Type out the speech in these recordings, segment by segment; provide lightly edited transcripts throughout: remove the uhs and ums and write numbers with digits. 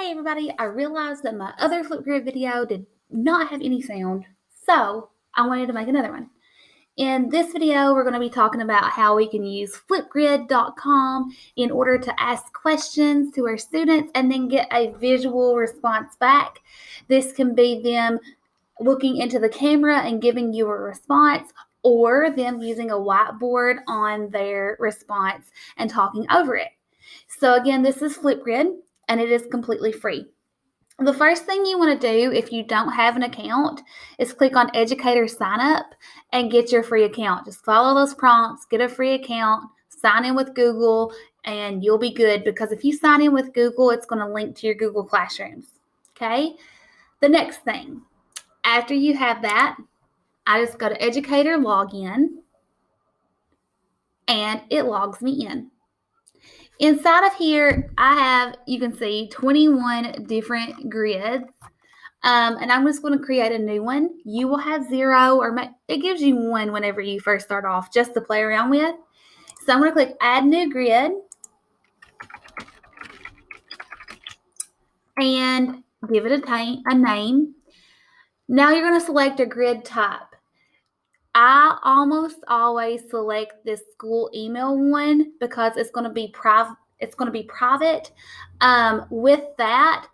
Hey everybody, I realized that my other Flipgrid video did not have any sound, so I wanted to make another one. In this video, we're going to be talking about how we can use Flipgrid.com in order to ask questions to our students and then get a visual response back. This can be them looking into the camera and giving you a response, or them using a whiteboard on their response and talking over it. So again, this is Flipgrid, and it is completely free. The first thing you want to do if you don't have an account is click on Educator Sign Up and get your free account. Just follow those prompts, get a free account, sign in with Google, and you'll be good, because if you sign in with Google, it's going to link to your Google Classrooms. Okay? The next thing, after you have that, I just go to Educator Login, and it logs me in. Inside of here, I have, you can see, 21 different grids. And I'm just going to create a new one. You will have 0, or it gives you 1 whenever you first start off, just to play around with. So I'm going to click Add New Grid. And give it a name. Now you're going to select a grid type. I almost always select this school email one because it's going to be private. With that,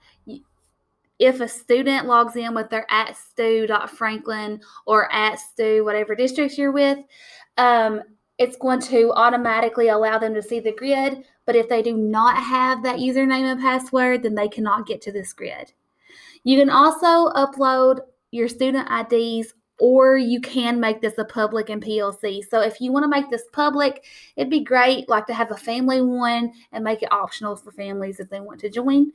if a student logs in with their @stu.franklin or @stu, whatever district you're with, it's going to automatically allow them to see the grid. But if they do not have that username and password, then they cannot get to this grid. You can also upload your student IDs, or you can make this a public and PLC. So if you want to make this public, it'd be great to have a family one and make it optional for families if they want to join.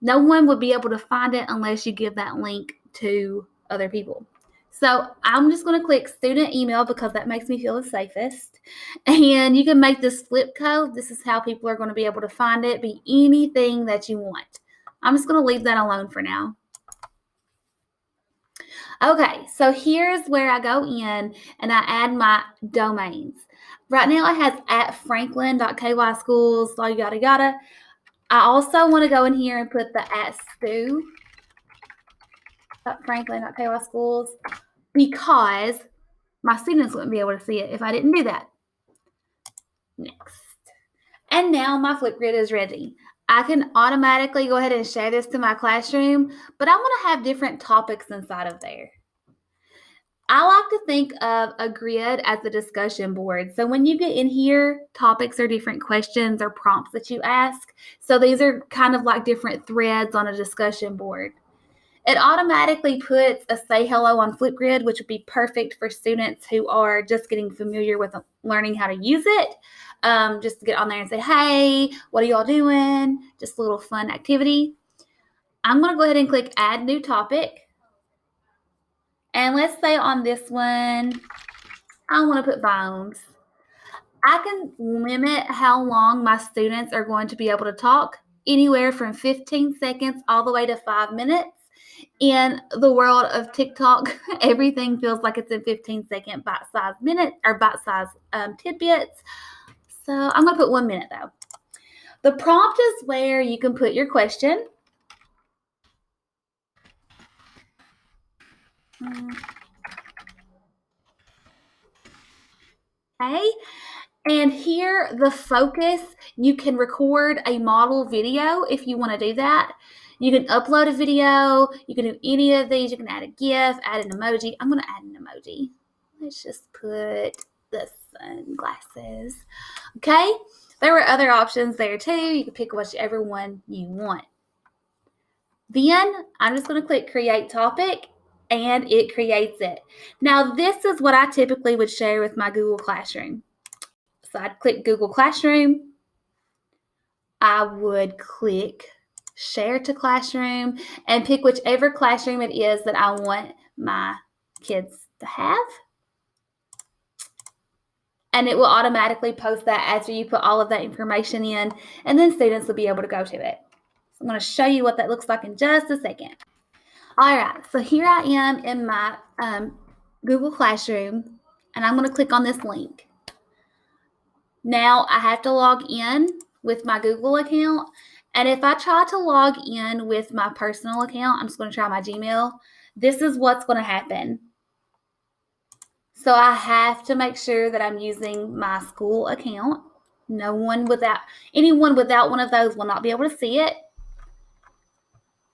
No one would be able to find it unless you give that link to other people. So I'm just going to click student email because that makes me feel the safest. And you can make this flip code. This is how people are going to be able to find it. Be anything that you want. I'm just going to leave that alone for now. Okay, so here's where I go in and I add my domains. Right now it has @franklin.kyschools, yada yada. I also want to go in here and put the @stu.franklin.kyschools because my students wouldn't be able to see it if I didn't do that. Next. And now my Flipgrid is ready. I can automatically go ahead and share this to my classroom, but I want to have different topics inside of there. I like to think of a grid as a discussion board. So when you get in here, topics are different questions or prompts that you ask. So these are kind of like different threads on a discussion board. It automatically puts a say hello on Flipgrid, which would be perfect for students who are just getting familiar with learning how to use it. Just to get on there and say, hey, what are y'all doing? Just a little fun activity. I'm going to go ahead and click Add New Topic. And let's say on this one, I want to put bones. I can limit how long my students are going to be able to talk, anywhere from 15 seconds all the way to 5 minutes. In the world of TikTok, everything feels like it's in 15-second bite-sized minutes or bite-sized tidbits. So I'm going to put 1 minute though. The prompt is where you can put your question. Okay. And here, the focus, you can record a model video if you want to do that. You can upload a video. You can do any of these. You can add a GIF, add an emoji. I'm going to add an emoji. Let's just put the sunglasses. Okay. There were other options there too. You can pick whichever one you want. Then I'm just going to click Create Topic, and it creates it. Now, this is what I typically would share with my Google Classroom. So I'd click Google Classroom. I would click Share to Classroom and pick whichever classroom it is that I want my kids to have. And it will automatically post that after you put all of that information in, and then students will be able to go to it. So I'm going to show you what that looks like in just a second. All right, so here I am in my Google Classroom, and I'm going to click on this link. Now I have to log in with my Google account, And if I try to log in with my personal account, I'm just going to try my Gmail. This is what's going to happen. So I have to make sure that I'm using my school account. Anyone without one of those will not be able to see it.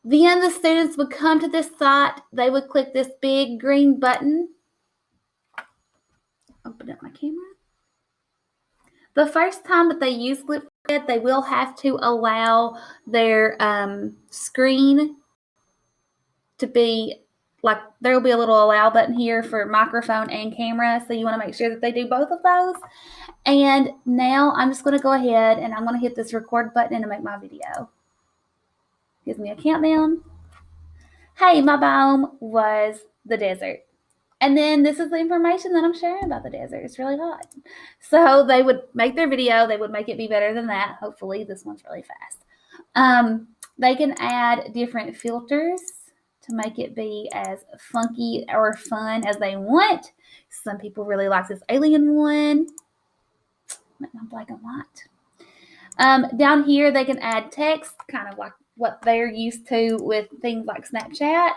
Then the students would come to this site. They would click this big green button. Open up my camera. The first time that they use Flipgrid, they will have to allow their screen to be like, there will be a little allow button here for microphone and camera. So you want to make sure that they do both of those. And now I'm just going to go ahead and I'm going to hit this record button and make my video. Gives me a countdown. Hey, my biome was the desert. And then this is the information that I'm sharing about the desert. It's really hot. So they would make their video. They would make it be better than that. Hopefully this one's really fast. They can add different filters to make it be as funky or fun as they want. Some people really like this alien one. Not black and white. Down here, they can add text, kind of like what they're used to with things like Snapchat.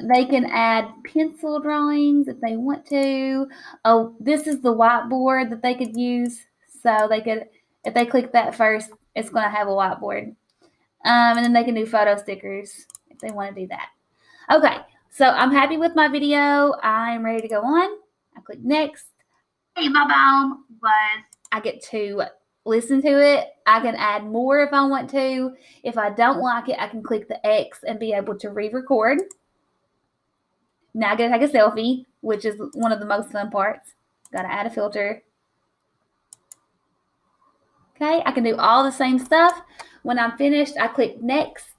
They can add pencil drawings if they want to. Oh, this is the whiteboard that they could use. So they could, if they click that first, it's going to have a whiteboard. And then they can do photo stickers if they want to do that. Okay, so I'm happy with my video. I'm ready to go on. I click next. Hey, my biome was. I get to listen to it. I can add more if I want to. If I don't like it, I can click the X and be able to re-record. Now I gotta take a selfie, which is one of the most fun parts. Gotta add a filter. Okay, I can do all the same stuff. When I'm finished, I click next,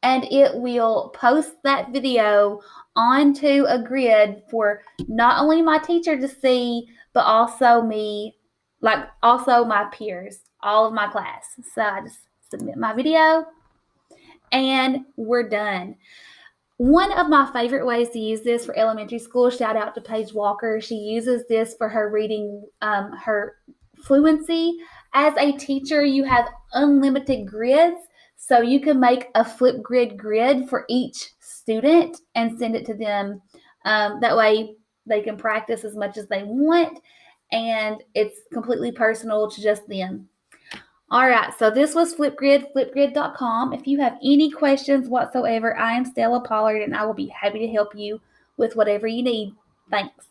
and it will post that video onto a grid for not only my teacher to see, but also me, like also my peers, all of my class. So I just submit my video, and we're done. One of my favorite ways to use this for elementary school, shout out to Paige Walker. She uses this for her reading, her fluency. As a teacher, you have unlimited grids, so you can make a Flipgrid grid for each student and send it to them. That way they can practice as much as they want, and it's completely personal to just them. All right, so this was Flipgrid, flipgrid.com. If you have any questions whatsoever, I am Stella Pollard, and I will be happy to help you with whatever you need. Thanks.